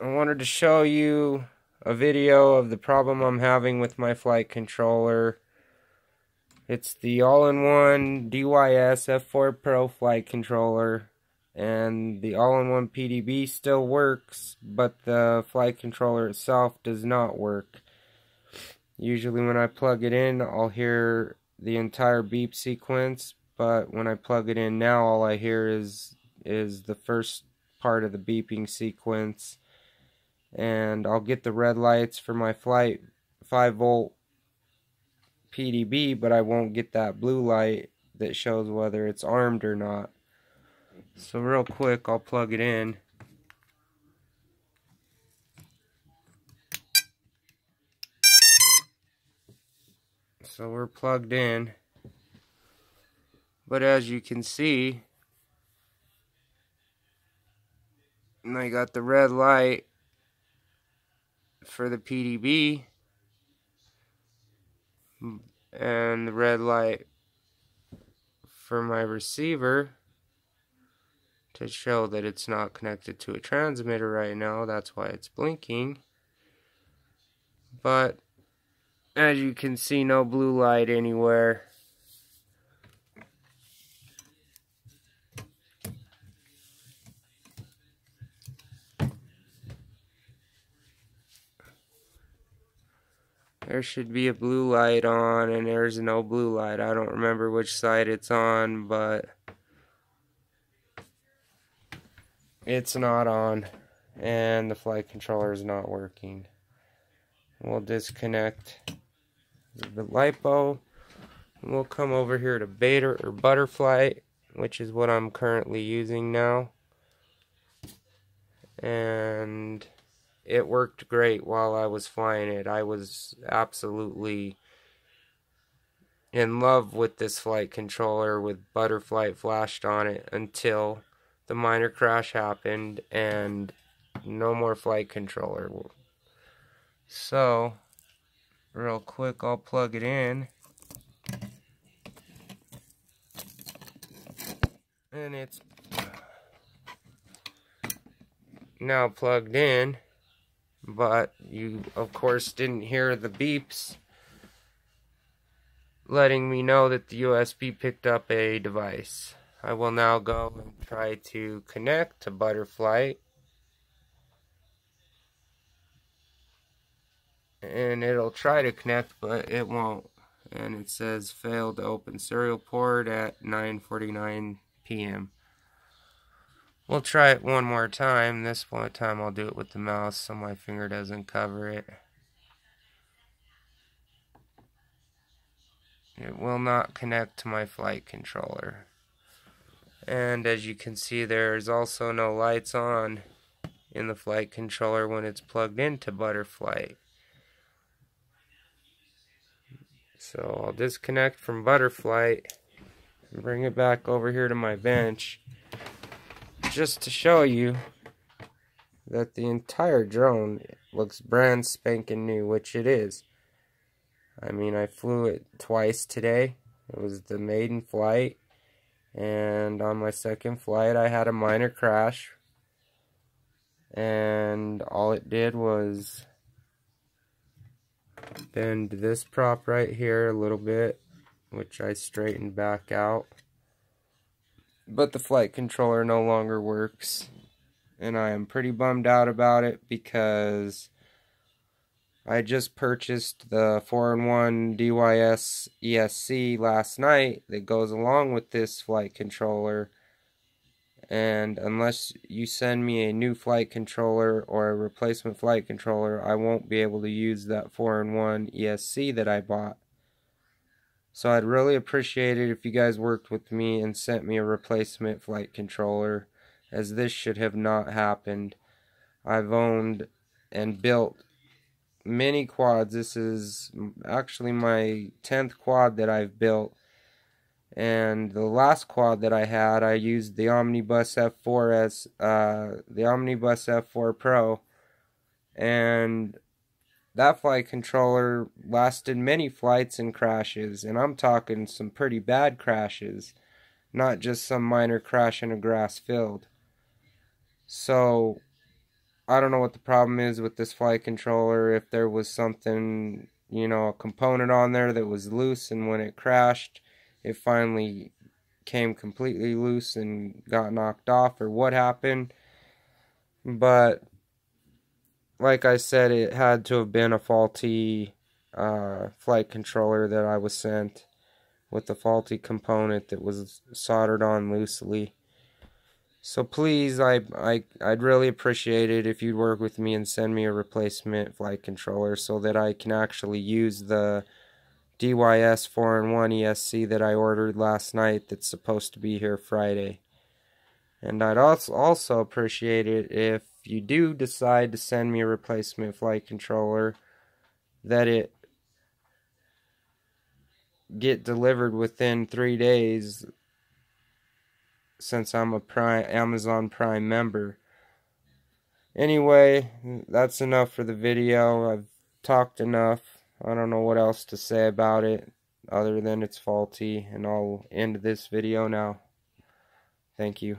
I wanted to show you a video of the problem I'm having with my flight controller. It's the all-in-one DYS F4 Pro flight controller, and the all-in-one PDB still works, but the flight controller itself does not work. Usually when I plug it in, I'll hear the entire beep sequence, but when I plug it in now, all I hear is the first part of the beeping sequence. And I'll get the red lights for my flight 5-volt PDB, but I won't get that blue light that shows whether it's armed or not. So real quick, I'll plug it in. So we're plugged in, but as you can see, I got the red light for the PDB and the red light for my receiver to show that it's not connected to a transmitter right now. That's why it's blinking. But as you can see, no blue light anywhere. There should be a blue light on, and there's no blue light. I don't remember which side it's on, but it's not on, and the flight controller is not working. We'll disconnect the LiPo, and we'll come over here to Beta or Butterfly, which is what I'm currently using now. And it worked great while I was flying it. I was absolutely in love with this flight controller with Butterfly flashed on it until the minor crash happened and no more flight controller. So, real quick, I'll plug it in. And it's now plugged in. But you, of course, didn't hear the beeps letting me know that the USB picked up a device. I will now go and try to connect to Butterfly. And it'll try to connect, but it won't. And it says failed to open serial port at 9:49 p.m. We'll try it one more time. This one time I'll do it with the mouse so my finger doesn't cover it. It will not connect to my flight controller. And as you can see, there's also no lights on in the flight controller when it's plugged into Butterfly. So I'll disconnect from Butterfly and bring it back over here to my bench just to show you that the entire drone looks brand spanking new, which it is. I mean, I flew it twice today. It was the maiden flight, and on my second flight I had a minor crash, and all it did was bend this prop right here a little bit, which I straightened back out. But the flight controller no longer works, and I am pretty bummed out about it because I just purchased the 4-in-1 DYS ESC last night that goes along with this flight controller, and unless you send me a new flight controller or a replacement flight controller, I won't be able to use that 4-in-1 ESC that I bought. So I'd really appreciate it if you guys worked with me and sent me a replacement flight controller, as this should have not happened. I've owned and built many quads. This is actually my 10th quad that I've built. And the last quad that I had, I used the Omnibus F4 the Omnibus F4 Pro, and that flight controller lasted many flights and crashes, and I'm talking some pretty bad crashes, not just some minor crash in a grass field. So I don't know what the problem is with this flight controller, if there was something, you know, a component on there that was loose, and when it crashed, it finally came completely loose and got knocked off, or what happened. But like I said, it had to have been a faulty flight controller that I was sent with a faulty component that was soldered on loosely. So please, I'd really appreciate it if you'd work with me and send me a replacement flight controller so that I can actually use the DYS 4-in-1 ESC that I ordered last night that's supposed to be here Friday. And I'd also appreciate it if you do decide to send me a replacement flight controller, that it get delivered within 3 days, since I'm a Amazon Prime member. Anyway, that's enough for the video. I've talked enough. I don't know what else to say about it other than it's faulty, and I'll end this video now. Thank you.